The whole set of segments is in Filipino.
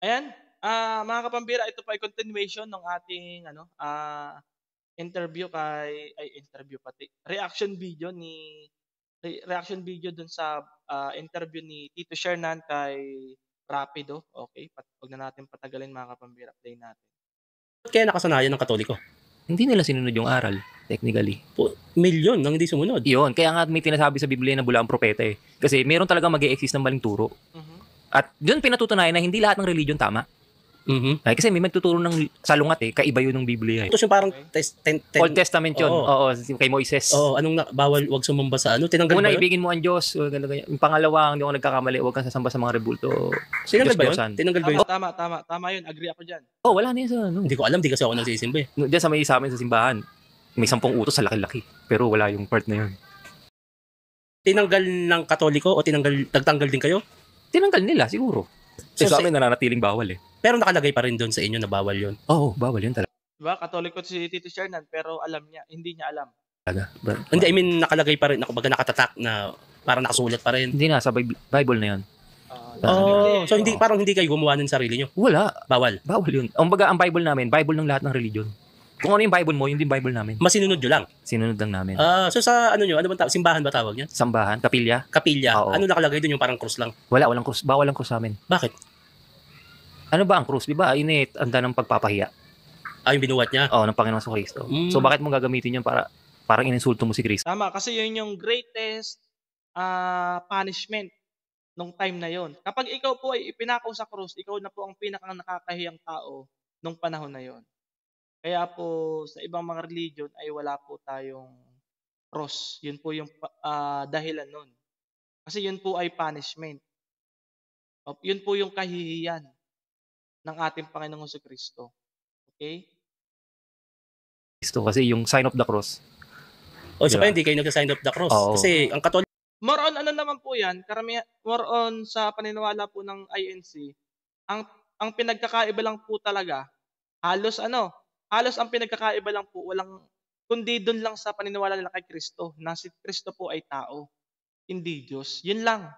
Ayan, mga kapambira, ito po ay continuation ng ating ano, interview interview pati, reaction video dun sa, interview ni Tito Shernan kay Rapido. Okey, 'wag na natin patagalin mga kapambira, play natin. Ba't kaya nakasanayan ng Katoliko? Hindi nila sinunod yung aral, technically. Milyon ang hindi sumunod. Yun, kaya nga may tinasabi sa Biblia na bula ang propeta eh. Kasi meron talagang mag-e-exist ng maling turo. Mhm. At doon pinatutunayan na hindi lahat ng religion tama. Ay, kasi may magtuturo ng salungat eh, kaiba yun ng Biblia eh. Tapos yung parang Old Testament yun, Oo. kay Moises. Anong bawal, wag sumamba sa tinanggal Una, ba yun? ibigin mo ang Diyos, ganyan. Yung pangalawa, hindi ako nagkakamali, huwag kang sasamba sa mga rebulto. Tinanggal ba yun? Diyos-Diyosan. Tinanggal ba yun? Tama yun, agree ako diyan. Oh, wala na yun sa Hindi ko alam, di kasi ako nagsisimba eh. Diyan sa amin sa simbahan, may 10 utos sa laki-laki. Pero wala yung part na yun. Tinanggal ng Katoliko o nagtanggal din kayo? Tinanggal nila, siguro. So, Sa amin nananatiling bawal eh. Pero nakalagay pa rin doon sa inyo na bawal yun. Oo, bawal yun talaga. 'Di ba, Katoliko si Tito Shernan pero hindi niya alam. Hindi, I mean, nakalagay pa rin, kumbaga nakatatak na parang nakasulat pa rin. Hindi na, sa Bible na yun. So hindi, parang hindi kayo gumawa ng sarili nyo? Wala. Bawal. Bawal yun. Ang Bible namin, Bible ng lahat ng religion. Kung ano yung Bible mo, yun din Bible namin. Masinunod nyo lang? Sinunod lang namin. So sa ano bang simbahan ba tawag niyan? Sambahan, kapilya. Kapilya. Oo. Ano nakalagay doon, yung parang krus lang? Walang krus. Bawal ang krus sa amin. Bakit? Ano ba ang krus? Di ba? Yun eh, tanda ng pagpapahiya. Yung binuhat niya? Oo, ng Panginoon sa Kristo. Mm. So bakit mo gagamitin yun para parang ininsulto mo si Kristo? Tama, kasi yun yung greatest, punishment nung time na yon. Kapag ikaw po ay ipinakaw sa krus, ikaw na po ang pinakang nakakahiyang tao nung panahon na yon. Kaya po sa ibang mga religion ay wala po tayong cross. Yun po yung dahilan nun. Kasi yun po ay punishment. Yun po yung kahihiyan ng ating Panginoong Jesucristo. Okay? Kristo kasi yung sign of the cross. So Diba? hindi kayo nagsa-sign of the cross. Oo. Kasi ang Katoliko, More on ano naman po yan, more on sa paniniwala po ng INC, ang pinagkakaiba lang po talaga, halos ang pinagkakaiba lang po, kundi dun lang sa paniniwala nila kay Kristo, na si Kristo po ay tao, hindi Diyos. Yun lang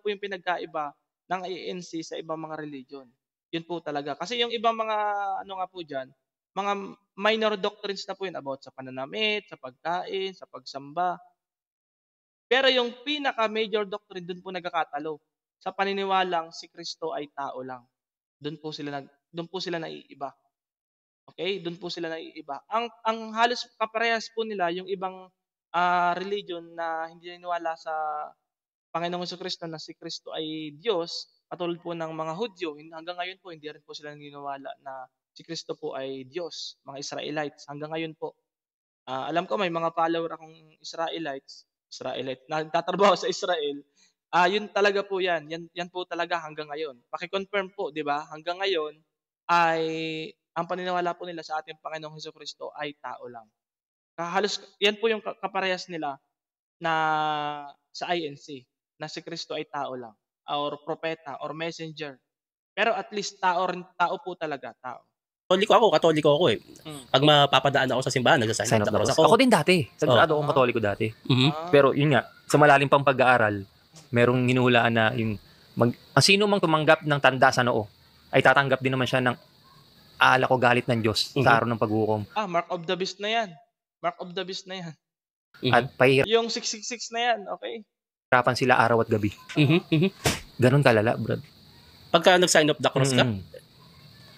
po yung pinagkaiba ng INC sa ibang mga religion. Yun po talaga. Kasi yung ibang mga ano nga po diyan, mga minor doctrines na po yun about sa pananamit, sa pagkain, sa pagsamba. Pero yung pinaka-major doctrine dun po nagkakatalo, sa paniniwalang si Kristo ay tao lang. Dun po sila naiiba. Okay? Dun po sila naiiba. Ang halos kaparehas po nila yung ibang, religion na hindi naniniwala sa Panginoong Jesucristo na si Kristo ay Diyos, katulad po ng mga Hudyo, hanggang ngayon po hindi rin po sila naniniwala na si Kristo po ay Diyos, mga Israelites, hanggang ngayon po. Alam ko may mga follower akong Israelite na nagtatrabaho sa Israel. Yun talaga po 'yan po talaga hanggang ngayon. Paki-confirm po, 'di ba? Hanggang ngayon ay ang paniniwala po nila sa ating Panginoong Jesucristo ay tao lang. Halos 'yan po yung kaparehas nila na sa INC, na si Kristo ay tao lang or propeta or messenger. Pero at least tao po talaga, tao. Katoliko ako eh. Pag mapapadaan ako sa simbahan, nagsa-sign Sign of of the the cross cross. ako. Ako din dati. Sagrado akong Katoliko dati. Mhm. Pero yun nga, sa malalim pang pag-aaral, merong hinuhulaan na yung ang sino mang tumanggap ng tanda sa noo ay tatanggap din naman siya ng alak o galit ng Diyos sa araw ng paghukom. Mark of the beast na 'yan. Mark of the beast na 'yan. At pahihirapan Yung 666 na 'yan, okay? sila araw at gabi. Ganon kalala, brad. Pagka nag-sign of the cross ka,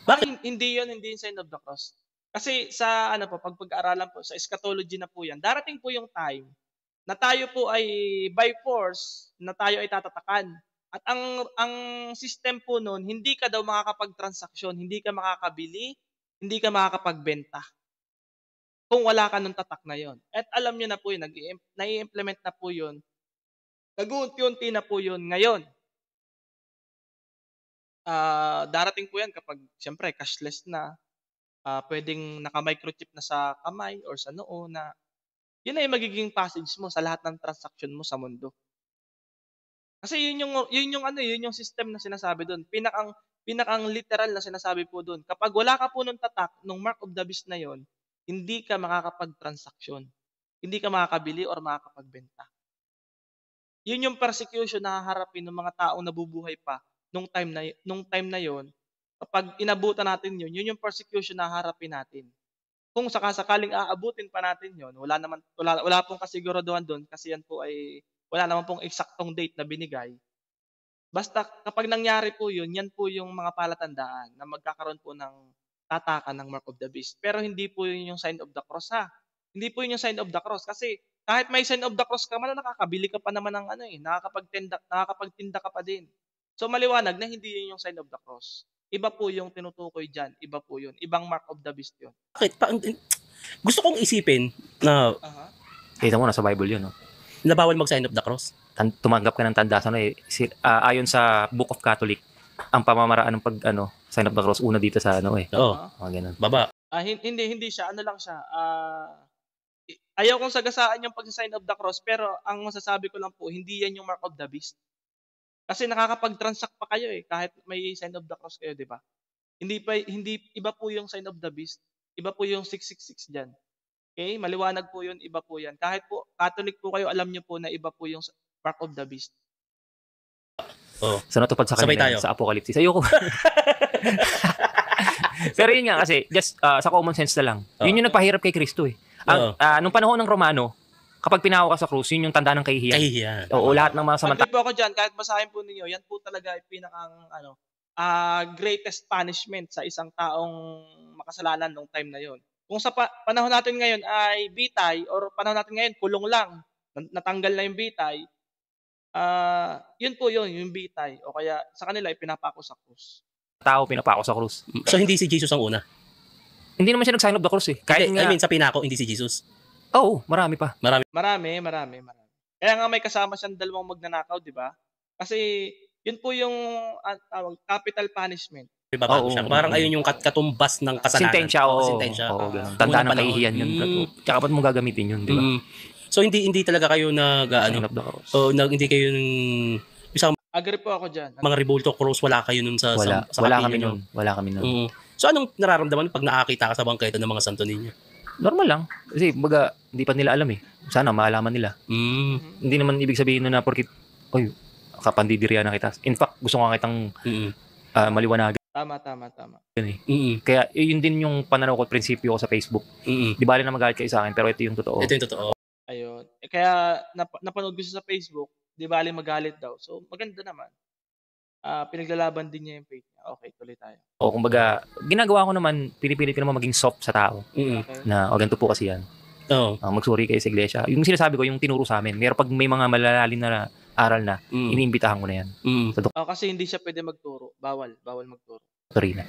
Bakit hindi yung sign of the cross? Kasi sa pag-aaralan po sa eschatology na po 'yan. Darating po yung time na tayo po ay by force na tayo ay tatatakan. At ang system po noon, hindi ka daw makakapag-transaksyon, hindi ka makakabili, hindi ka makakapagbenta kung wala ka nung tatak na 'yon. At alam niyo na po 'yun, nai-implement na po 'yun. Nag-uunti-unti na po 'yun ngayon. Darating po 'yan kapag siyempre cashless na, puwedeng naka-microchip na sa kamay or sa noo na 'yun na yung magiging passage mo sa lahat ng transaction mo sa mundo. Kasi yun yung system na sinasabi do'n. Pinakang literal na sinasabi po do'n. Kapag wala ka po nung tatak nung mark of the beast na 'yon, hindi ka makakapag-transaksyon. Hindi ka makakabili or makakapagbenta. Yun yung persecution na haharapin ng mga taong nabubuhay pa nung time na yon Kapag inabutan natin yun yung persecution na haharapin natin. Kung saka-sakaling aabutin pa natin yun, wala pong kasiguraduhan dun kasi yan po ay wala naman pong eksaktong date na binigay. Basta kapag nangyari po yun, yan po yung mga palatandaan na magkakaroon po ng tatakan ng mark of the beast. Pero hindi po yun yung sign of the cross, ha. Hindi po yun yung sign of the cross kasi kahit may sign of the cross ka man, nakakabili ka pa naman ng ano, nakakapagtinda ka pa din. So maliwanag na hindi yun yung sign of the cross. Iba po yung tinutukoy diyan, iba po yun. Ibang mark of the beast yun. Bakit? Gusto kong isipin na Aha. Kita mo, nasa Bible yun, no? bawal mag-sign of the cross. Tumanggap ka ng tandasan, ayon sa Book of Catholic, ang pamamaraan ng sign of the cross, una dito sa Oo. mga ganun. Baba. Hindi siya, ano lang siya, ayaw kong sagasaan yung pag-sign of the cross, pero ang masasabi ko lang po, hindi yan yung mark of the beast. Kasi nakakapag-transact pa kayo kahit may sign of the cross kayo, di ba? Hindi iba po yung sign of the beast. Iba po yung 666 diyan. Okay? Maliwanag po yun, iba po yan. Kahit po Catholic po kayo, alam niyo po na iba po yung mark of the beast. Oh. So natupad sa Sabay kanila tayo. sa Apocalypse. Ayoko. Pero yun nga kasi, just sa common sense na lang. Yun yung nagpahirap kay Kristo eh. Nung panahon ng Romano, kapag pinahawa ka sa krus, yun yung tanda ng kahihiyan. Kahihiyan. Oo, lahat ng mga samantala. Agree po ako dyan, kahit basahin po ninyo, yan po talaga ay pinakang greatest punishment sa isang taong makasalanan nung time na yon. Kung sa panahon natin ngayon ay bitay or panahon natin ngayon kulong lang, natanggal na yung bitay, yun po yun, yung bitay. O kaya sa kanila ay pinapako sa krus. Tao pinapako sa krus. So hindi si Jesus ang una. Hindi naman siya nag-sign of the cross eh. Kahit I nga, mean, sa pinako, hindi si Jesus. oo, marami pa. Marami. Kaya nga may kasama siyang dalawang magnanakaw, di ba? Kasi yun po yung capital punishment. Ibabago Oo. siya. Parang ayun yung katumbas ng kasalanan. Sintensya, oo. Sintensya. Oo, ganun. Tanda ng kahihiyan yun. Tsaka ba't mo gagamitin yun, di ba? So hindi talaga kayo Sign of the cross. hindi kayo Agree po ako dyan. mga Revolto Cross, wala kayo nun sa Wala kapilyo kami nyo. nun. Wala kami nun. So anong nararamdaman pag nakakita ka sa bangketa ng mga santo ninyo? Normal lang. Kasi, baga, hindi pa nila alam eh. Sana, maalaman nila. Hindi naman ibig sabihin na porkit, oy, kapandidiriya na kita. In fact, gusto ko nga kitang maliwanagan. Tama. Yun eh. Kaya, yun din yung pananaw ko, prinsipyo ko sa Facebook. Di bali na magalit kayo sa akin, pero ito yung totoo. Ito yung totoo. Ayun. Kaya napanood ko siya sa Facebook, di bali magalit daw. So maganda naman. Pinaglalaban din niya yung faith niya. Okay, tuloy tayo. O, kumbaga, ginagawa ko naman, pinipilit ko naman maging soft sa tao. Okay. Na, ganito po kasi yan. Oo. Magsuri kayo sa iglesia. Yung sinasabi ko, yung tinuro sa amin. Pero pag may mga malalalim na aral na, iniimbitahan ko na yan. Kasi hindi siya pwede magturo. Bawal magturo. Sorry na.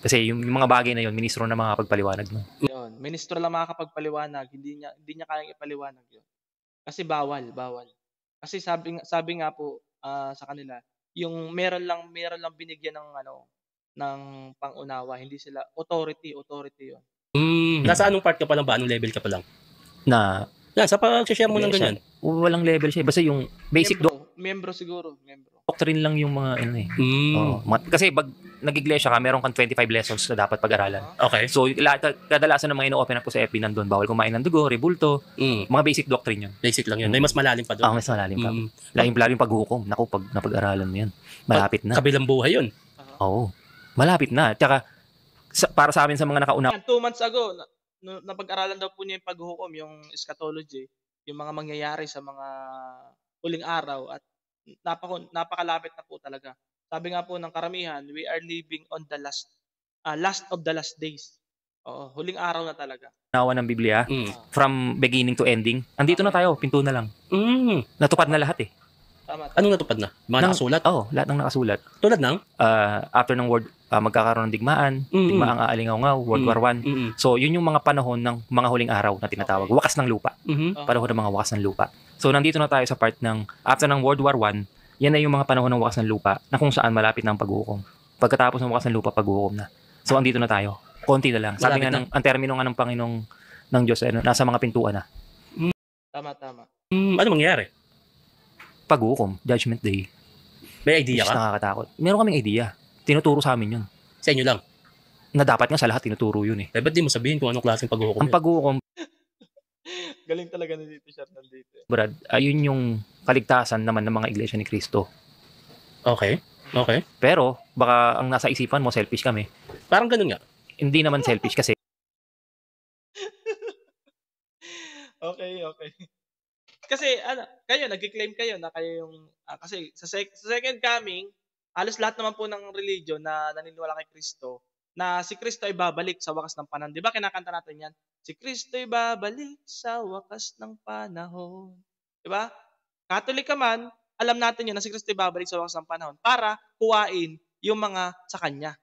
Kasi yung mga bagay na yun, ministro na mga pagpaliwanag mo. Yun. Ministro lang makakapagpaliwanag, hindi niya kayang ipaliwanag yun. Kasi bawal. Kasi sabi nga po sa kanila, yung meron lang binigyan ng pangunawa, hindi sila authority yun. Nasa anong part ka pa lang ba? Anong level ka pa lang? Na, Sa pag-share mo ng ganyan. walang level siya. Basta yung basic Membro siguro. doctrine lang yung mga Oo. Kasi pag nag-iglesia ka, meron kang 25 lessons na dapat pag-aralan. Okay. So, kadalasan ng mga ino-open up ko sa FB nandun, bawal kumain ng dugo, rebulto, mga basic doctrine yun. Basic lang yun. May mas malalim pa doon. Mas malalim pa. Laging paghukom. Naku, pag napag-aralan mo yan, malapit na. Kabilang buhay yun. Oo. Malapit na. Tsaka, para sa amin sa mga nakauna. 2 months ago, napag-aralan daw po niya yung paghukom, yung eschatology, yung mga mangyayari sa mga huling araw at napakalapit na po talaga. Sabi nga po ng karamihan, we are living on the last of the last days. Oo, huling araw na talaga. Nawa ng Biblia, from beginning to ending. Andito na tayo, pinto na lang. Natupad na lahat eh. Tama. Anong natupad na? Mga nakasulat? Oo, lahat ng nakasulat. Tulad ng? After ng world, magkakaroon ng digmaan, digmaang aalingaw-ngaw, World War I. So, yun yung mga panahon ng mga huling araw na tinatawag. Wakas ng lupa. Panahon ng mga wakas ng lupa. So, nandito na tayo sa part ng, after ng World War I, yan na yung mga panahon ng wakas ng lupa na kung saan malapit na ang paghukom. Pagkatapos ng wakas ng lupa, paghukom na. So, andito na tayo. Konti na lang. Sabi nga, ang termino nga ng Panginoong ng Diyos, nasa mga pintuan na. Tama. Ano mangyayari? Paghukom, Judgment Day. May idea ka? Nakakatakot. Meron kaming idea. Tinuturo sa amin yun. Sa inyo lang? Na dapat nga sa lahat tinuturo yun eh. Ba't di mo sabihin kung anong klaseng paghuhukom Ang paghukom, Galing talaga ni Tito Sher nandito. Brad, ayun yung kaligtasan naman ng mga iglesia ni Kristo. Okay. Okay. Pero, baka ang nasa isipan mo, selfish kami. Parang ganun nga. Hindi naman selfish kasi. Okay. Kasi kayo nagki-claim kayo na kayo yung kasi sa second coming, halos lahat naman po ng religion na naniniwala kay Kristo na si Kristo ay babalik sa wakas ng panahon. 'Di ba kinakanta natin 'yan? Si Kristo ay babalik sa wakas ng panahon. 'Di ba? Catholic ka man, alam natin 'yun na si Kristo ay babalik sa wakas ng panahon para kuhain yung mga sa kanya.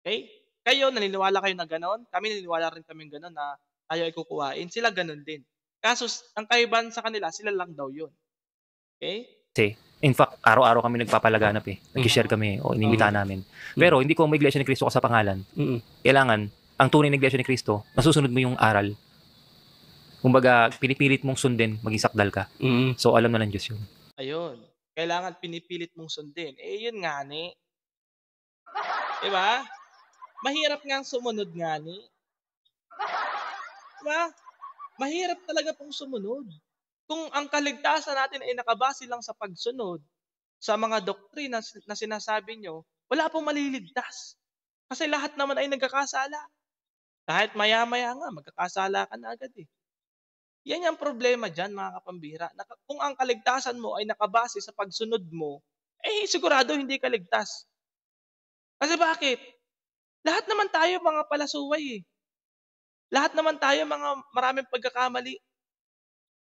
Okay? Kayo naniniwala kayo na gano'n, kami naniniwala rin kaming gano'n na tayo ay kukuhain, sila gano'n din. Kaso ang kaibahan sa kanila, sila lang daw 'yun. Okay? Kasi, in fact, araw-araw kami nagpapalaganap eh. Nag-share kami o inimbita namin. Pero hindi ko may Iglesia ni Cristo ka sa pangalan. Kailangan, ang tunay na Iglesia ni Cristo, nasusunod mo yung aral. Kumbaga, pinipilit mong sundin, maging sakdal ka. So, alam na ng Diyos yun. Ayun. Kailangan pinipilit mong sundin. Yun nga ni. Diba? Mahirap nga sumunod nga ni. Diba? Mahirap talaga pong sumunod. Kung ang kaligtasan natin ay nakabase lang sa pagsunod sa mga doktrina na sinasabi nyo, wala pong maliligtas. Kasi lahat naman ay nagkakasala. Kahit maya-maya nga, magkakasala ka na agad eh. Yan yung problema dyan, mga kapambira. Kung ang kaligtasan mo ay nakabase sa pagsunod mo, sigurado hindi ka ligtas. Kasi bakit? Lahat naman tayo mga palasuway eh. Lahat naman tayo mga maraming pagkakamali.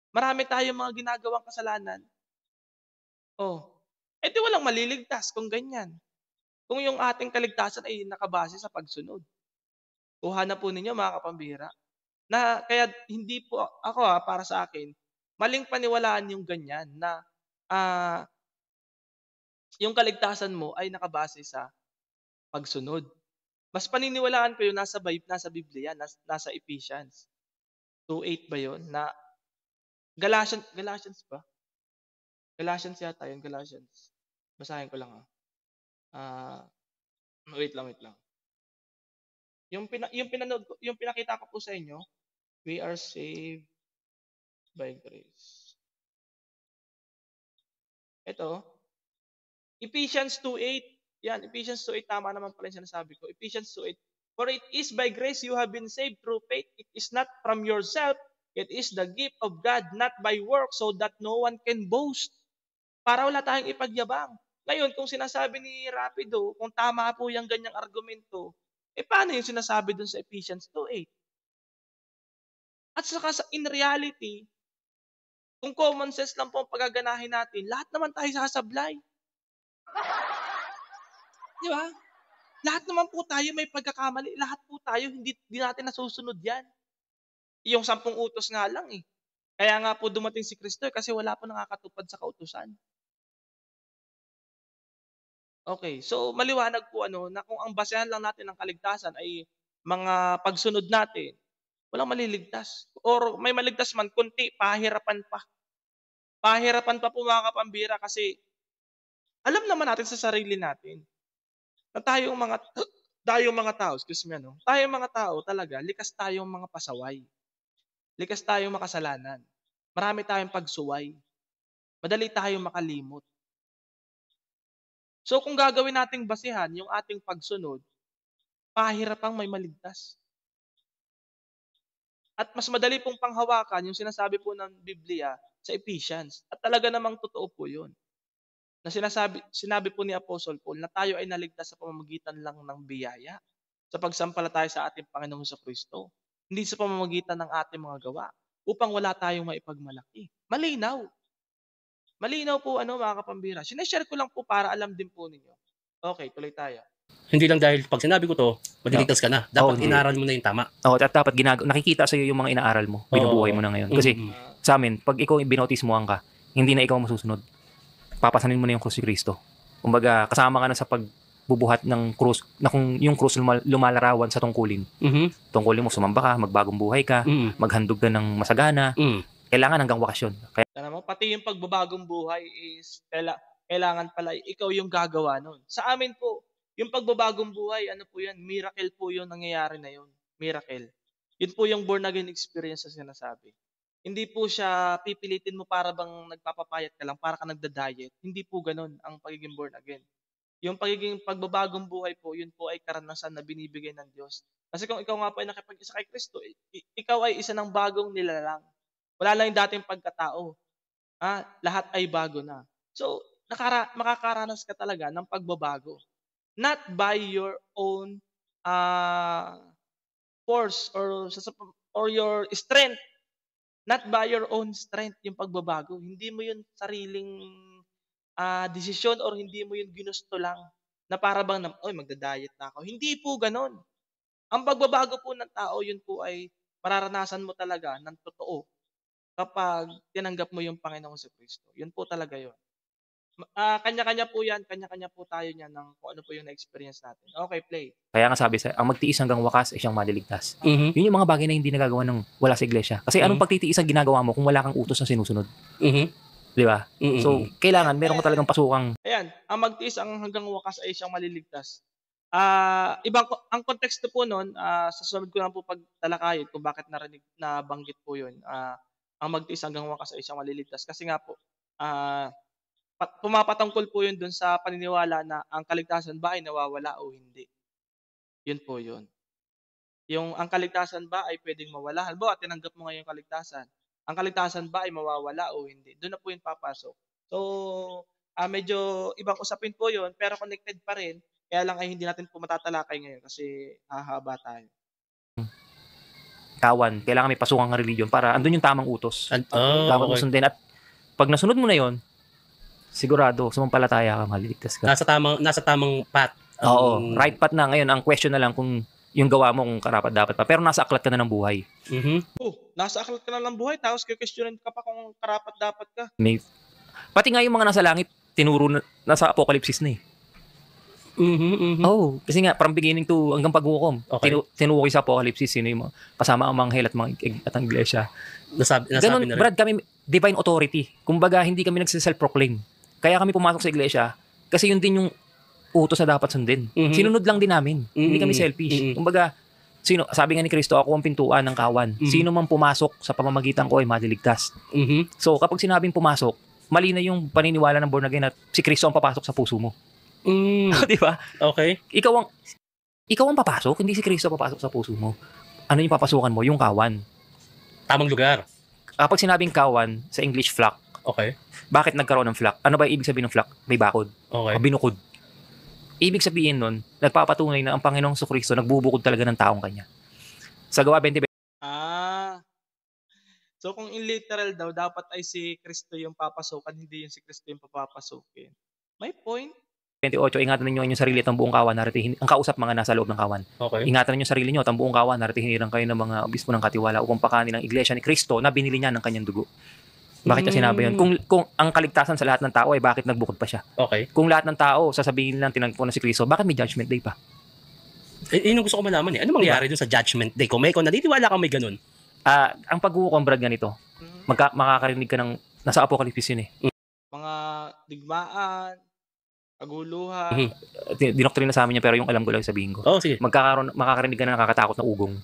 Marami tayong mga ginagawang kasalanan. Di walang maliligtas kung ganyan. Kung yung ating kaligtasan ay nakabase sa pagsunod. Kuha na po ninyo mga kapambira. Na kaya hindi po ako para sa akin, maling paniwalaan yung ganyan na yung kaligtasan mo ay nakabase sa pagsunod. Mas paniniwalaan ko yung nasa Biblia, nasa Ephesians 2:8 ba yun? Na Galatians ba? Galatians yata yun, Galatians. Basahin ko lang wait lang. Yung pinakita ko po sa inyo, we are saved by grace. Ito, Ephesians 2:8. Yan, Ephesians 2:8, tama naman pala yung sinasabi ko. Ephesians 2:8. For it is by grace you have been saved through faith. It is not from yourself. It is the gift of God, not by works, so that no one can boast. Para wala tayong ipagyabang. Ngayon, kung sinasabi ni Rapido, kung tama po yung ganyang argumento, paano yung sinasabi dun sa Ephesians 2:8? At saka in reality, kung common sense lang po ang pagaganahin natin, lahat naman tayo sasablay. Di ba? Lahat naman po tayo may pagkakamali. Lahat po tayo, hindi natin nasusunod yan. Yung 10 utos nga lang eh. Kaya nga po dumating si Kristo kasi wala po nakakatupad sa kautusan. Okay, so maliwanag po na kung ang basehan lang natin ng kaligtasan ay mga pagsunod natin, walang maliligtas. Or may maligtas man, kunti, pahirapan pa. Pahirapan pa po mga kapambira kasi alam naman natin sa sarili natin na tayong mga tao, tayong mga tao talaga, likas tayong mga pasaway. Likas tayong makasalanan. Marami tayong pagsuway. Madali tayong makalimot. So kung gagawin nating basihan yung ating pagsunod, pahirapang may maligtas. At mas madali pong panghawakan yung sinasabi po ng Biblia sa Ephesians. At talaga namang totoo po yun. Na sinabi po ni Apostle Paul na tayo ay naligtas sa pamamagitan lang ng biyaya sa pagsampalataya sa ating Panginoong Kristo. Hindi sa pamamagitan ng ating mga gawa upang wala tayong maipagmalaki. Malinaw. Malinaw po mga kapambira. Sineshare ko lang po para alam din po ninyo. Okay, tuloy tayo. Hindi lang dahil pag sinabi ko to, maliligtas ka na. Dapat inaral mo na yung tama. At dapat nakikita sa iyo yung mga inaaral mo, binubuhay mo na ngayon. Kasi sa amin, pag ikaw binautismohan ka, hindi na ikaw masusunod. Papasanin mo na yung krus si Kristo. Kumbaga, kasama ka na sa pagbubuhat ng krus, na kung yung krus lumalarawan sa tungkulin. Tungkulin mo, sumamba ka, magbagong buhay ka, maghandog ka ng masagana. Kailangan hanggang wakas yun. Pati yung pagbabagong buhay is kailangan pala ikaw yung gagawa nun. Sa amin po, yung pagbabagong buhay, po yan, miracle po yung nangyayari na yun. Miracle. Yun po yung born again experience na sinasabi. Hindi po siya pipilitin mo para bang nagpapapayat ka lang, para ka nagda-diet. Hindi po ganun ang pagiging born again. Yung pagiging pagbabagong buhay po, yun po ay karanasan na binibigay ng Diyos. Kasi kung ikaw nga po ay nakipag-isa kay Kristo, ikaw ay isa ng bagong nilalang. Wala lang yung dating pagkatao. Lahat ay bago na. So, makakaranas ka talaga ng pagbabago. Not by your own ah, force or your strength. Not by your own strength yung pagbabago. Hindi mo yun sariling desisyon or hindi mo yun ginusto lang na para bang "Uy, magda-diet na ako." Hindi po gano'n. Ang pagbabago po ng tao, yun po ay mararanasan mo talaga ng totoo kapag tinanggap mo yung Panginoong Kristo. Yun po talaga yun. Kanya-kanya po yan, kanya-kanya po tayo niyan ng kung ano po yung na-experience natin. Okay, play. Kaya nga sabi ang magtiis hanggang wakas ay siyang maliligtas. Mhm. Yun yung mga bagay na hindi nagagawa ng wala sa iglesia. Kasi anong pagtitiis ang ginagawa mo kung wala kang utos na sinusunod? Mhm. Di ba? Mm. So, kailangan meron ka talagang pasukang Ayan, ang magtiis ang hanggang wakas ay siyang maliligtas. Ang konteksto po nun, sa susunod ko lang po pagtalakayin kung bakit nabanggit po yun. Ang magtiis hanggang wakas ay siyang maliligtas. Kasi nga po, pumapatungkol po yun dun sa paniniwala na ang kaligtasan ba ay nawawala o hindi. Yun po yun. Yung ang kaligtasan ba ay pwedeng mawala? Halimbawa, tinanggap mo ngayon yung kaligtasan. Ang kaligtasan ba ay mawawala o hindi? Doon na po yun papasok. So, medyo ibang usapin po yun, pero connected pa rin. Kaya lang ay hindi natin po matatalakay ngayon kasi hahaba tayo. kawan. Kailangan may pasukang religion para andun yung tamang utos. Dapat mo Okay. sundin. At pag nasunod mo na yon, sigurado, sumampalataya ka, maliligtas ka. Nasa tamang path. Oo, right path na. Ngayon, ang question na lang kung yung gawa mo kung karapat dapat pa. Pero nasa aklat ka na ng buhay. Mhm. Nasa aklat ka na ng buhay, tapos kikwestiyonin ka pa kung karapat dapat ka. Pati nga yung mga nasa langit, tinuro na, nasa Apocalypse na eh. Mhm. Oh, kasi nga, from beginning to hanggang paghukom. Okay. Tinuro sa Apocalypse, sino yung kasama ang mga anghel at ang iglesia. Nasabi Ganun, na rin. Brad, kami divine authority. Kumbaga, hindi kami nagsiself-proclaim. Kaya kami pumasok sa iglesia kasi yun din yung utos na dapat sundin. Mhm. Sinunod lang din namin. Hindi kami selfish. Mhm. Kumbaga, sabi nga ni Kristo, ako ang pintuan ng kawan. Mhm. Sino man pumasok sa pamamagitan ko ay maliligtas. Mhm. So, kapag sinabing pumasok, mali na yung paniniwala ng born again at si Kristo ang papasok sa puso mo. Di ba? Okay. Ikaw ang papasok, hindi si Kristo papasok sa puso mo. Ano yung papasukan mo? Yung kawan. Tamang lugar. Kapag sinabing kawan, sa English flock, Okay. bakit nagkaroon ng flock? Ano ba ibig sabihin ng flock? May bakod. Okay. Binukod. Ibig sabihin nun, nagpapatunay na ang Panginoong Kristo nagbubukod talaga ng taong kanya. Sa Gawa 20, So kung in literal daw, dapat ay si Kristo yung papasukan, hindi yung si Kristo yung papapasukin. May point. 28, ingatan ninyo ang inyong sarili at ang buong kawan, ang kausap mga nasa loob ng kawan. Okay. Ingatan ninyo sarili nyo at ang buong kawan, hinirang kayo ng mga obispo ng katiwala upang pakanin ang iglesia ni Kristo na binili niya ng kanyang dugo. Bakit niya sinabi yun? Kung ang kaligtasan sa lahat ng tao ay bakit nagbukod pa siya? Okay. Kung lahat ng tao, sasabihin lang tinanggap na si Kristo, bakit may judgment day pa? Yun yung gusto ko malaman eh. Ano mangyari dun sa judgment day? Kung naniniwala ka may ganun. Ang paghuhukom, Brad, ganito. Makakarinig ka ng, nasa Apocalypse yun eh. Mga digmaan, kaguluhan. Dinoktrina sa amin niya, pero yung alam ko lang sabihin ko. Oh, sige. Makakarinig ka na nakakatakot na ugong.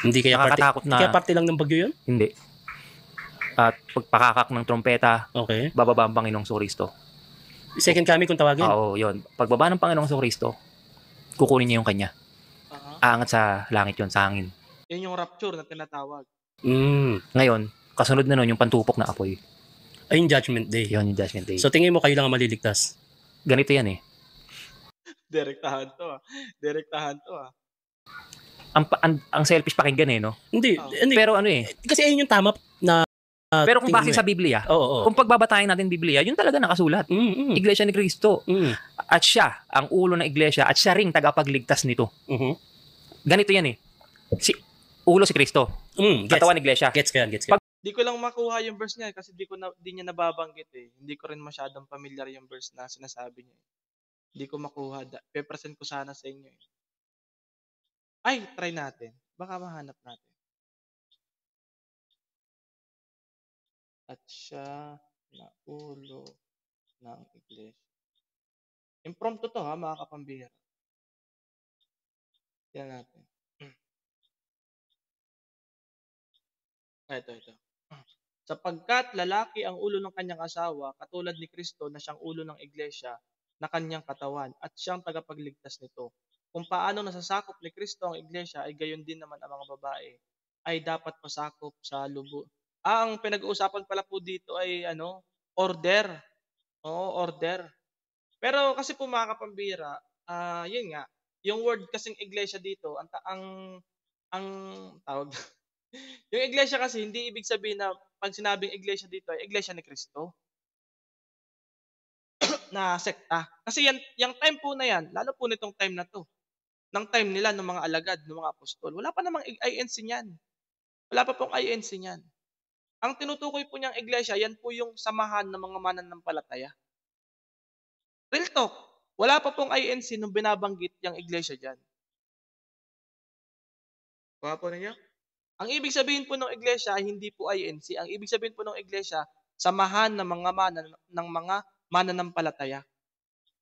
Hindi kaya Nakakatakot na. Kaya parte lang ng bagyo yun? Hindi. At pagpakakak ng trompeta, Okay. bababa ang Panginoong Kristo. Second coming kung tawagin. Oo, yun. Pagbaba ng Panginoong Kristo, kukunin niya yung kanya. Aangat sa langit yun, sa hangin. Yun yung rapture na tinatawag. Ngayon, kasunod na nun yung pantupok na apoy. Ay, yung judgment day. Yun yung judgment day. So, tingin mo kayo lang ang maliligtas? Ganito yan eh. Direktahan to. Direktahan to. Ang selfish pakinggan eh, no? Hindi. Pero ano eh. Kasi ayun yung tama na Pero kung tingin base mo sa Biblia, Oo. kung pagbabatayin natin Biblia, yun talaga nakasulat. Iglesia ni Kristo. At siya, ang ulo ng iglesia, at siya ring tagapagligtas nito. Ganito yan eh. Ulo si Kristo. Katawan ng iglesia. Gets ko yan. Di ko lang makuha yung verse niya kasi di niya nababanggit eh. Hindi ko rin masyadong familiar yung verse na sinasabi niya. Hindi ko makuha. Pe-present ko sana sa inyo eh. Ay, try natin. Baka mahanap natin. At siya na ulo ng iglesia. Impromptu to ha, mga kapambihira. Yan natin. Ito. Sapagkat lalaki ang ulo ng kanyang asawa, katulad ni Kristo na siyang ulo ng iglesia, na kanyang katawan at siyang tagapagligtas nito. Kung paano nasasakop ni Kristo ang iglesia ay gayon din naman ang mga babae ay dapat masakop sa lubos. Ang pinag-uusapan pala po dito ay order. Oo, order. Pero kasi po mga kapambira, yun nga, yung word kasing iglesia dito, ang tawag, yung iglesia kasi hindi ibig sabihin na pag sinabing iglesia dito ay iglesia ni Kristo na sekta. Kasi yung time po na yan, lalo po nitong time na to, ng time nila ng mga alagad, ng mga apostol, wala pa namang INC niyan. Wala pa pong INC niyan. Ang tinutukoy po niyang iglesia, yan po yung samahan ng mga mananampalataya. Real talk, wala pa pong INC nung binabanggit yung iglesia dyan. Kuha po ninyo? Ang ibig sabihin po ng iglesia ay hindi po INC. Ang ibig sabihin po ng iglesia, samahan ng mga mananampalataya.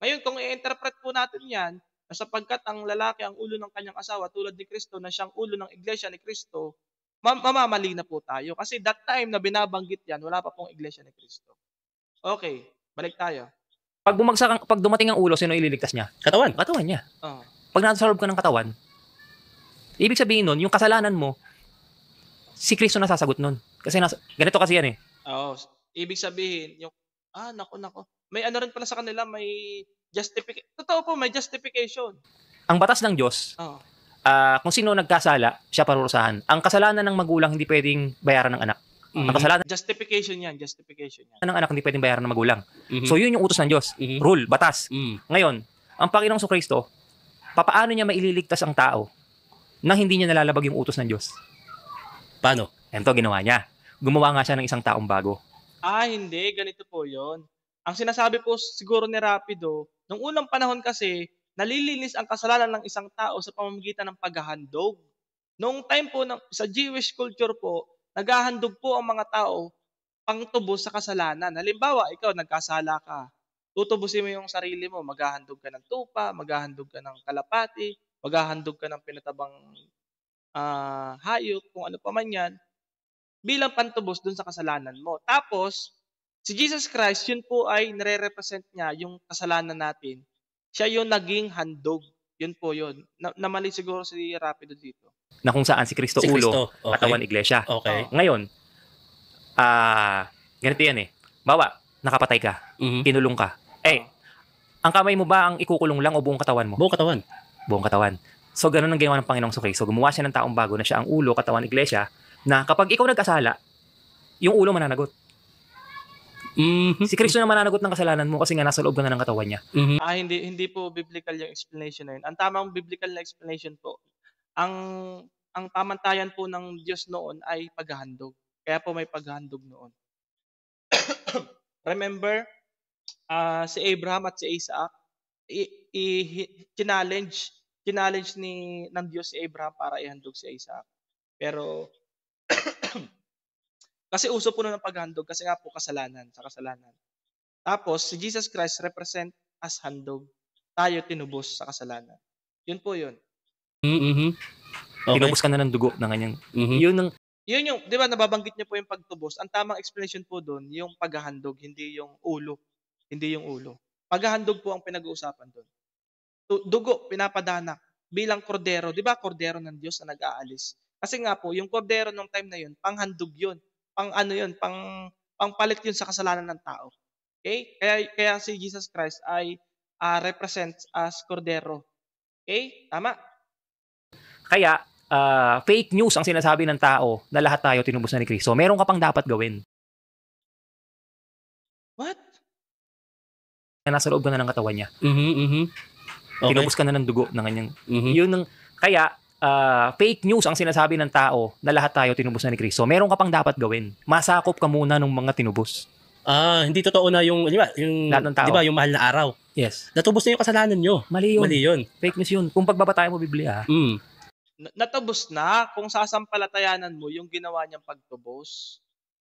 Ngayon, kung i-interpret po natin yan, na sapagkat ang lalaki ang ulo ng kanyang asawa tulad ni Kristo na siyang ulo ng iglesia ni Kristo, mamamali na po tayo. Kasi that time na binabanggit yan, wala pa pong iglesia ni Kristo. Okay, balik tayo. Pag dumating ang ulo, sino ililigtas niya? Katawan. Katawan niya. Oh. Pag nasa loob ka ng katawan, ibig sabihin nun, yung kasalanan mo, si Kristo na sasagot nun. Kasi ganito kasi yan eh. Oo. Ibig sabihin, nako. May rin pala sa kanila, may justification. Totoo po, may justification. Ang batas ng Diyos, kung sino nagkasala, siya parurusahan. Ang kasalanan ng magulang hindi pwedeng bayaran ng anak. Ang kasalanan Justification yan. ng anak hindi pwedeng bayaran ng magulang. So yun yung utos ng Diyos. Rule, batas. Ngayon, ang Panginoong Kristo, papaano niya maililigtas ang tao nang hindi niya nalalabag yung utos ng Diyos? Paano? Ito ginawa niya. Gumawa nga siya ng isang taong bago. Hindi. Ganito po yon. Ang sinasabi po siguro ni Rapido, nung unang panahon kasi, nalilinis ang kasalanan ng isang tao sa pamamagitan ng paghahandog. Noong time po, sa Jewish culture po, naghahandog po ang mga tao pangtubos sa kasalanan. Halimbawa, ikaw nagkasala ka. Tutubusin mo yung sarili mo. Maghahandog ka ng tupa, maghahandog ka ng kalapati, maghahandog ka ng pinatabang hayop, kung ano pa man yan, bilang pantubos dun sa kasalanan mo. Tapos, si Jesus Christ, yun po ay nire-represent niya yung kasalanan natin. Siya yung naging handog. Yun po yun. Namali siguro si Rapido dito. Na kung saan si Kristo ulo, okay. Katawan, iglesia. Okay. Ngayon, ganito yan eh. Bawa, nakapatay ka, kinulong ka. Ang kamay mo ba ang ikukulong lang o buong katawan mo? Buong katawan. Buong katawan. So, ganun ang ginawa ng Panginoong Kristo. Gumawa siya ng taong bago na siya ang ulo, katawan, iglesia, na kapag ikaw nagkasala, yung ulo mananagot. Si Kristo na mananagot ng kasalanan mo kasi nga nasa loob ka na ng katawan niya. Hindi po biblical yung explanation na yun. Ang tamang biblical na explanation po, ang pamantayan po ng Diyos noon ay paghahandog. Kaya po may paghahandog noon. Remember, si Abraham at si Isaac, challenge ng Diyos si Abraham para ihandog si Isaac. Pero kasi uso po ng paghandog kasi nga po kasalanan. Tapos si Jesus Christ represent as handog. Tayo tinubos sa kasalanan. Yun po yun. Okay. Tinubos ka na ng dugo ng kanyang. Yun yung, di ba nababanggit niyo po yung pagtubos. Ang tamang explanation po doon, yung paghahandog, hindi yung ulo. Paghahandog po ang pinag-uusapan doon. Dugo, pinapadana bilang kordero. Di ba kordero ng Diyos na nag-aalis? Kasi nga po, yung kordero nung time na yun, panghandog yun. Pangpalit yun sa kasalanan ng tao. Okay? Kaya si Jesus Christ ay represents as kordero. Okay? Tama? Kaya, fake news ang sinasabi ng tao na lahat tayo tinubos na ni Kristo. Meron ka pang dapat gawin. What? Na nasa loob ka na ng katawan niya. Okay. Tinubos ka na ng dugo ng kanyang. Kaya, fake news ang sinasabi ng tao na lahat tayo tinubos na ni Kristo. Meron ka pang dapat gawin. Masakop ka muna ng mga tinubos. Hindi totoo na yung lahat ng tao. Di ba, yung mahal na araw. Yes. Natubos na yung kasalanan nyo. Mali yun. Fake news yun. Kung pagbabatayan mo Biblia. Natubos na kung sasampalatayanan mo yung ginawa niyang pagtubos.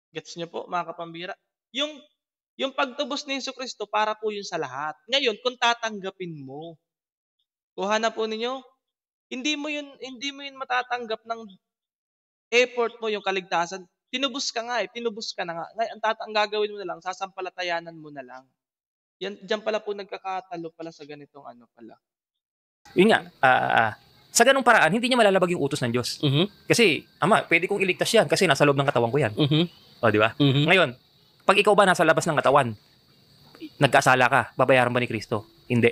Gets niyo po, mga kapambira? Yung pagtubos ni Jesucristo para po yun sa lahat. Ngayon, kung tatanggapin mo, kuha na po ninyo, hindi mo yun matatanggap ng effort mo yung kaligtasan. Tinubos ka na nga. Ngayon, ang gagawin mo na lang, sasampalatayanan mo na lang. Diyan pala po nagkakatalo pala sa ganitong ano pala. Yun nga, sa ganung paraan, hindi niya malalabag yung utos ng Diyos. Kasi, Ama, pwede kong iligtas yan kasi nasa loob ng katawan ko yan. O, di ba? Ngayon, pag ikaw ba nasa labas ng katawan, nagkasala ka, babayaran ba ni Kristo? Hindi.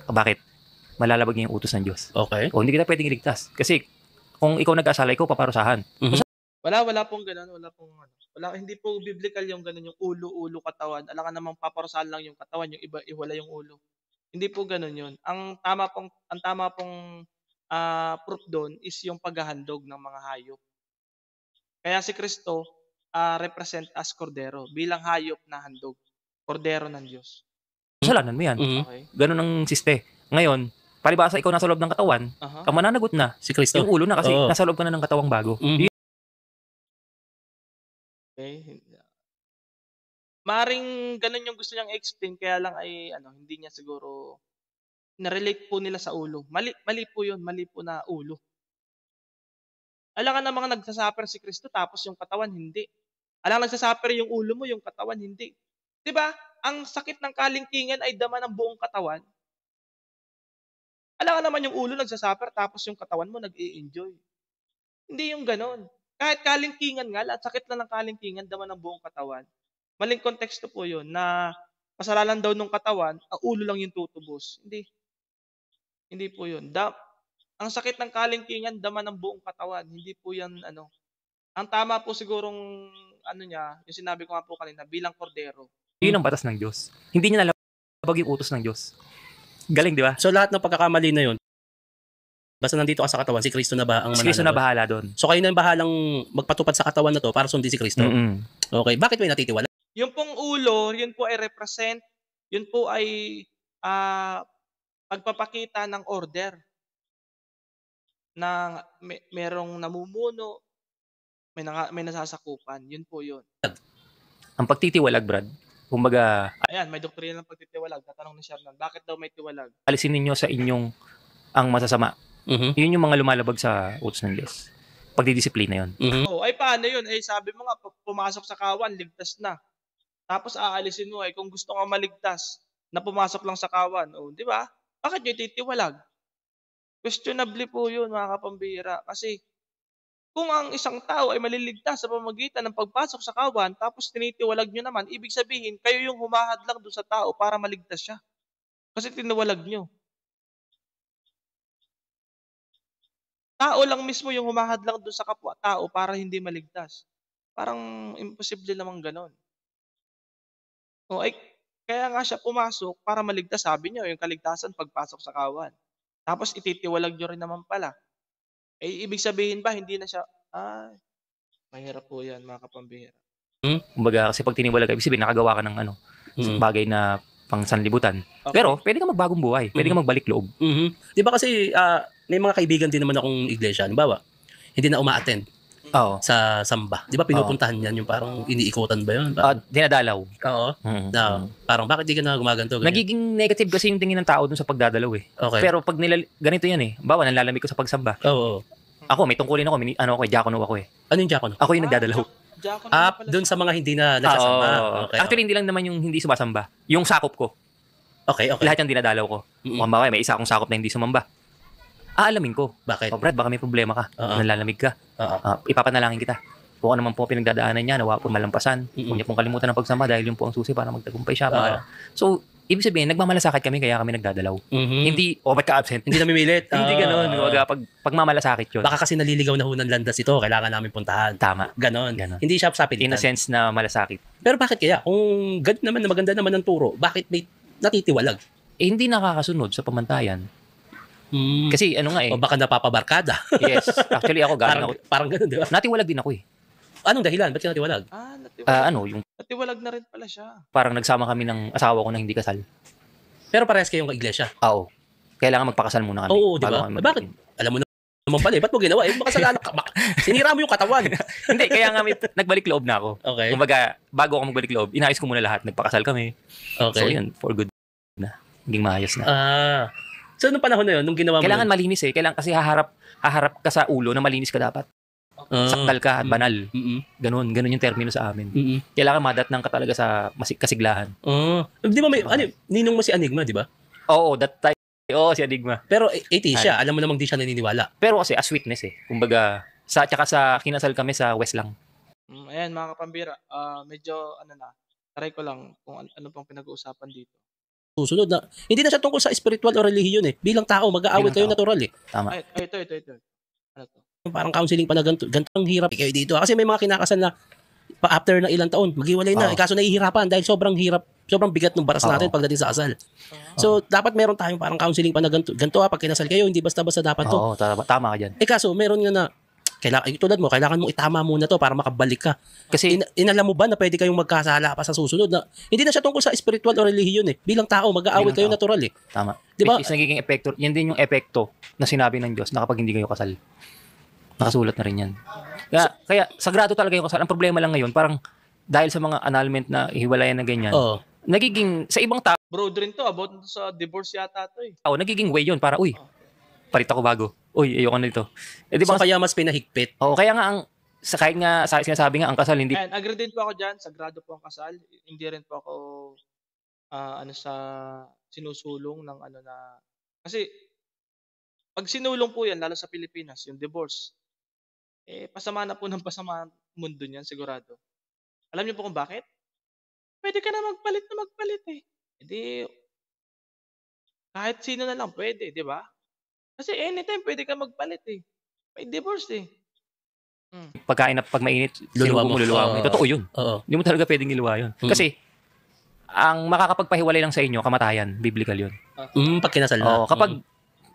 Bakit? Malalabag niya yung utos ng Diyos. Okay. O, hindi kita pwedeng iligtas. Kasi, kung ikaw nagkasala, ikaw paparusahan. Wala pong gano'n, hindi po biblical yung gano'n, yung ulo, katawan. Alangan namang paparusahan lang yung katawan, yung iba iwala yung ulo. Hindi po gano'n yun. Ang tama pong proof doon is yung paghahandog ng mga hayop. Kaya si Kristo represent as kordero, bilang hayop na handog. Kordero ng Diyos. Kasalanan mo yan. Okay. Ganun ang siste. Ngayon, palibasa ikaw nasa loob ng katawan, ang mananagot na, Si Kristo. yung ulo na kasi nasa loob ka na ng katawang bago. Okay. Maring ganun yung gusto niyang explain, kaya lang ay hindi niya siguro na-relate po nila sa ulo. Mali po yun, mali po na ulo. Alangan namang nagsasuffer si Kristo tapos yung katawan hindi. Alangan nagsasuffer yung ulo mo, yung katawan hindi. 'Di ba? Ang sakit ng kalingkingan ay dama ng buong katawan. Alangan naman yung ulo nagsasuffer tapos yung katawan mo nag-i-enjoy. Hindi yung gano'n. Kahit kalingkingan nga, at sakit lang ng kalingkingan, dama ng buong katawan. Maling konteksto po yun na kasalanan daw ng katawan, ang ulo lang yung tutubos. Hindi po yun. Ang sakit ng kalingkingan, dama ng buong katawan. Hindi po yan, Ang tama po sigurong, niya, yung sinabi ko nga po kanina, bilang kordero. Yun ang batas ng Diyos. Hindi niya nalabag yung utos ng Diyos. Galing, di ba? So lahat ng pagkakamali na yun, basta nandito ka sa katawan, si Kristo na ba ang Si Kristo na bahala doon. So kayo na yung bahalang magpatupad sa katawan na to para sundin si Kristo? Okay. Bakit may natitiwala? Yung pong ulo, yun po ay represent, yun po ay pagpapakita ng order na merong namumuno, may nasasakupan. Yun po yun. Ang pagtitiwalag, Brad, kumbaga, Ayan, may doktrina ng pagtitiwalag. Tatanong ni Sherman, bakit daw may tiwalag? alisin ninyo sa inyong ang masasama. Yun yung mga lumalabag sa utos ng Diyos. Pagdidisiplina yun. Ay paano yun? Sabi mo nga, pumasok sa kawan, ligtas na. Tapos aalisin mo, kung gusto nga maligtas, na pumasok lang sa kawan. Di ba? Bakit nyo titiwalag? Questionably po yun, mga kapambihira. Kasi, kung ang isang tao ay maliligtas sa pamamagitan ng pagpasok sa kawan, tapos tinitiwalag nyo naman, ibig sabihin, kayo yung humahadlang doon sa tao para maligtas siya. Kasi tiniwalag nyo. Tao lang mismo yung humahadlang doon sa kapwa-tao para hindi maligtas. Parang imposible namang ganon. Kaya nga siya pumasok para maligtas. Sabi niyo, yung kaligtasan pagpasok sa kawan. Tapos ititiwalag nyo rin naman pala. Ibig sabihin ba, hindi na siya, mahirap po yan, mga kapambihira. Kumbaga, kasi pag tiniwalag, ibig sabihin, nakagawa ka ng bagay na pang sanlibutan. Okay. Pero, pwede ka magbagong buhay. Pwede ka magbalik loob. Di ba kasi, may mga kaibigan din naman akong iglesia. Halimbawa, hindi na uma-attend sa samba. Di ba pinupuntahan yan yung parang iniikutan ba yun? Dinadalaw. Oo. Parang bakit di ka na gumaganto? Ganyan? Nagiging negative kasi yung tingin ng tao dun sa pagdadalaw eh. Okay. Pero pag ganito yan eh. Bawa, nanlalamig ko sa pagsamba. Oo. Ako, may tungkulin ako. Diakono ako eh. Ano yung diakono? Ako yung nagdadalaw. Doon sa mga hindi na nagsasamba. Okay. Actually, hindi lang naman yung hindi sumasamba. Yung sakop ko. Okay. Lahat yung dinadalaw ko. Kung bawa, may isa akong sakop na hindi sumamba. Aalamin ko. Bakit? Brad, baka may problema ka. Nalalamig ka. Ipapanalangin kita. Kung ano man po pinagdadaanan niya, nawa po malampasan. Kung niya pong kalimutan ng pagsamba dahil yun po ang susi para magtagumpay siya. So, ibig sabihin, nagmamalasakit kami kaya kami nagdadalaw. Hindi, ba't ka absent? Hindi namimilit. Hindi ganun. Pagmamalasakit yun. Baka kasi naliligaw na ho ng landas ito, kailangan namin puntahan. Tama. Ganon. Hindi siya sa pilitan. In a sense na malasakit. Pero bakit kaya? Kung ganun naman na maganda naman ang turo, bakit may natitiwalag? Hindi nakakasunod sa pamantayan. Kasi ano nga eh. O baka napapabarkada. Yes. Actually ako parang ganun, di ba? Natiwalag din ako eh. Anong dahilan? Ba't ka natiwalag? Natiwalag na rin pala siya. Parang nagsama kami ng asawa ko na hindi kasal. Pero parehas kayong iglesia? Oo. Kailangan magpakasal muna kami. Oo, di ba? Bakit? Alam mo naman pala eh. Ba't mo ginawa? Makasalanan ka. Sinira mo yung katawan. Hindi, kaya nga nagbalik loob na ako. Okay. Kumbaga, bago ako magbalik loob, inayos ko muna lahat. Nagpakasal kami. Okay. So yun, for good na. Naging maayos na. So, nung panahon na yun, nung ginawa mo kailangan malinis eh. Kailangan kasi haharap ka sa ulo na malinis ka dapat. sakdal ka at banal. Ganun yung termino sa amin. Kailangan madatnang ka talaga sa kasiglahan. Di ba ninong mo si Enigma, di ba? Oo, that time. Oo, si Enigma. Pero atheist siya, alam mo namang di siya naniniwala. Pero kasi as witness Kumbaga, tsaka sa kinasal kami sa West lang. Ayan mga kapambira, medyo try ko lang kung ano pang pinag-uusapan dito. Susunod na, hindi na siya tungkol sa spiritual o relihiyon Bilang tao, mag-aaway kayo natural Tama. Ay, ito. Ano to? Parang counseling pa na ganito ang hirap kayo dito. Kasi may mga kinakasal na after ng ilang taon, maghiwalay na. Kaso nahihirapan dahil sobrang hirap, sobrang bigat ng batas natin pagdating sa kasal. So, dapat meron tayong parang counseling pa na ganito pag kinasal kayo, hindi basta-basta dapat to. Oo, tama ka dyan. Kaso, meron nga na, tulad mo, kailangan mo itama muna to para makabalik ka. Kasi inalam mo ba na pwede kayong magkasala pa sa susunod na hindi na siya tungkol sa spiritual o relihiyon Bilang tao, mag-aaway kayo natural Tama. Diba? Which is nagiging epekto, yan din yung epekto na sinabi ng Diyos na kapag hindi kayo kasal. Nakasulat na rin yan. Kaya sagrado talaga yung kasal. Ang problema lang ngayon, parang dahil sa mga annulment na hiwalayan na ganyan, nagiging, sa ibang tao, bro, rin to, about sa divorce yata to nagiging way yun, para, palit ako bago. Ayoko na dito. So, kaya mas pinahigpit. Kaya nga, kahit nga, sinasabi nga, ang kasal hindi. And agree din po ako dyan, sagrado po ang kasal. Hindi rin po ako, sa sinusulong ng kasi, pag sinulong po yan, lalo sa Pilipinas, yung divorce, pasama na po ng pasama mundo niyan, sigurado. Alam niyo po kung bakit? Pwede ka na magpalit Hindi, kahit sino na lang pwede, di ba? Kasi anytime pwede ka magpalit May divorce Pagkain na pag mainit, luluwa mo. Totoo yun. Hindi mo talaga pwedeng iluwa yun. Kasi, ang makakapagpahiwalay lang sa inyo, kamatayan. Biblical yun. Pag kinasal na. Kapag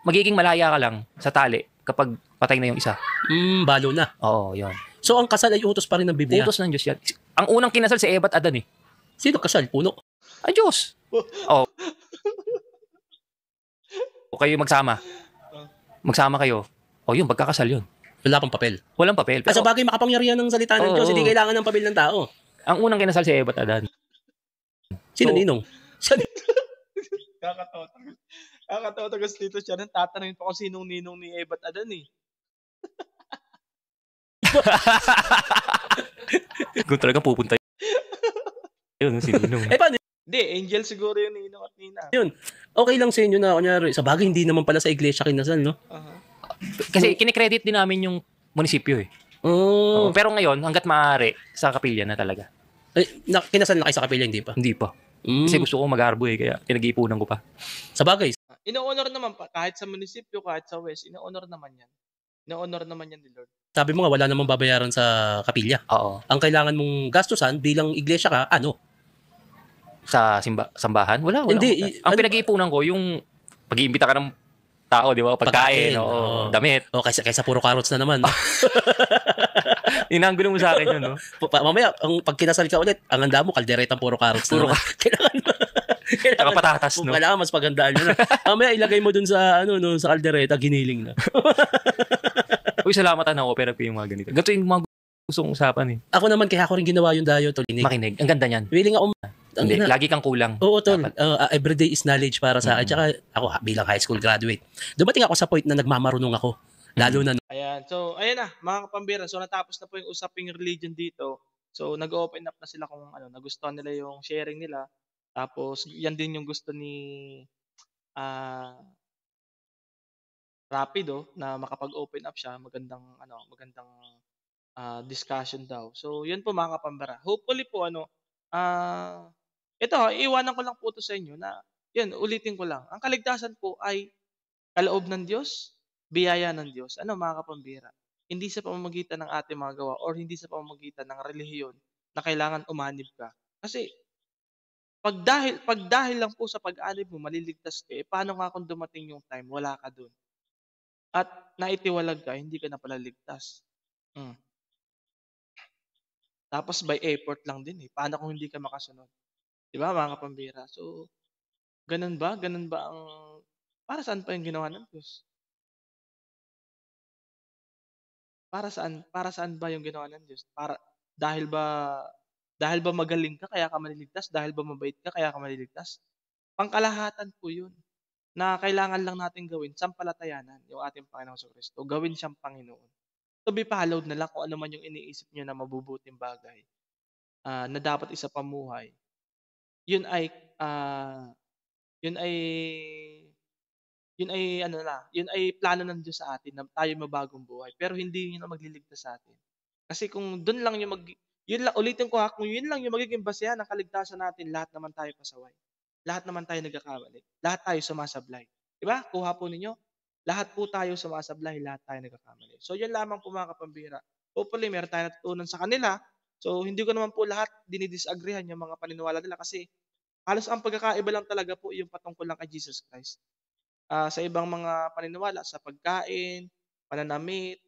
magiging malaya ka lang sa tali, kapag patay na yung isa. Balo na. Yun. So, ang kasal ay utos pa rin ng Biblia. Utos ng Diyos yan. Ang unang kinasal si Eva at Adan Sino kasal? Puno? Ang Diyos. Kayo magsama. Magsama kayo. Yun, pagkakasal yun. Wala pang papel. Walang papel. Pero, sa bagay, makapangyarihan ng salita ng Diyos. Hindi kailangan ng papel ng tao. Ang unang kinasal si Eva at Adan. Sino ninong? Kakatawa tagas dito siya. Tatanungin pa kung sinong ninong ni Eva at Adan Kung talagang pupunta yun, si ninong. Paano? Hindi, angel siguro yung ninong at nina. Yun. Okay lang sa inyo na, kunyari, sa bagay, hindi naman pala sa iglesia kinasal, no? Kasi kinikredit din namin yung munisipyo pero ngayon, hanggat maaari, sa kapilya na talaga. Kinasal na kayo sa kapilya, hindi pa? Hindi pa. Kasi gusto ko mag-arbo kaya pinag-iipunan ko pa. Sa bagay. Ino-honor naman pa, kahit sa munisipyo, kahit sa West, ino-honor naman yan. Ino-honor naman yan ni Lord. Sabi mo nga, wala namang babayaran sa kapilya. Oo. Ang kailangan mong gastusan bilang iglesia ka, Sa sambahan? Wala. Hindi. Ang pinag-iipunan ko, yung pag-iimbita ka ng tao, di ba? Pagkain, damit. Kaysa puro carrots na naman. Inanggulo mo sa akin yun, no? Mamaya, pag kinasal ka ulit, ang handa mo, kalderetang puro carrots na naman. Kailangan patatas, no? Kailangan mas pagandaan nyo na. Mamaya, ilagay mo dun sa, sa kaldereta, giniling na. Salamatan ako, pero yung mga ganito. Ganito yung mga gustong usapan Ako naman, kaya ako rin ginawa yung dayo, tol. Makinig. Ang ganda niyan. Willing ako. Hindi, lagi kang kulang. Oo, tol. Everyday is knowledge para sa akin. Tsaka ako bilang high school graduate. Dumating ako sa point na nagmamarunong ako. Lalo na. Ayan. So, ayan na, mga kapambira. So, natapos na po yung usaping religion dito. So, nag-open up na sila kung nagustuhan nila yung sharing nila. Tapos, yan din yung gusto ni Rapido na makapag-open up siya. Magandang discussion daw. So, yun po mga kapambira. Hopefully po, ito, iiwanan ko lang po ito sa inyo na, yun, ulitin ko lang. Ang kaligtasan po ay kaloob ng Diyos, biyaya ng Diyos. Mga kapambira? Hindi sa pamamagitan ng ating mga gawa or hindi sa pamamagitan ng relihiyon na kailangan umanib ka. Kasi, pag dahil lang po sa pag-anib mo, maliligtas ka, paano nga kung dumating yung time, wala ka dun? At naitiwalag ka, hindi ka na pala ligtas. Tapos by effort lang din Paano kung hindi ka makasunod? Di ba, mga kapambira? So, ganun ba? Ganun ba para saan pa yung ginawa ng Diyos? Para saan ba yung ginawa ng Diyos? Dahil ba magaling ka, kaya ka maliligtas? Dahil ba mabait ka, kaya ka maliligtas? Pangkalahatan po yun. Na kailangan lang natin gawin, sampalatayanan yung ating Panginoong Kristo. Gawin siyang Panginoon. to be followed na lang kung ano man yung iniisip niyo na mabubuting bagay, na dapat isapamuhay. Yun ay, yun ay yun ay ano na, yun ay plano ng Diyos sa atin na tayo mabagong buhay, pero hindi yun ang magliligtas sa atin. Kasi kung dun lang yung yun lang, ulitin ko kung yun lang yung magiging basehan ng kaligtasan natin, lahat naman tayo pasaway. Lahat naman tayo nagkakamali. Lahat tayo sumasablay. 'Di ba? Kuha po ninyo. Lahat po tayo sumasablay, lahat tayo nagkakamali. So yun lamang po mga kapambira. Hopefully meron tayong natutunan sa kanila. So hindi ko naman po lahat dinidisagree yung mga paniniwala nila kasi halos ang pagkakaiba lang talaga po yung patungkol lang kay Jesus Christ. Sa ibang mga paniniwala sa pagkain, pananamit,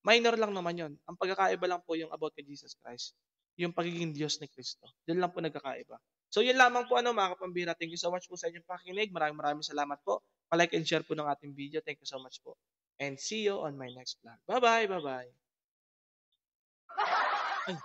minor lang naman 'yon. Ang pagkakaiba lang po yung about kay Jesus Christ, yung pagiging Diyos ni Kristo. Do'n lang po nagkakaiba. So 'yun lamang po mga kapambira. Thank you so much po sa inyong pakikinig. Maraming salamat po. Pa-like and share po ng ating video. Thank you so much po. And see you on my next vlog. Bye-bye, bye-bye. Ay.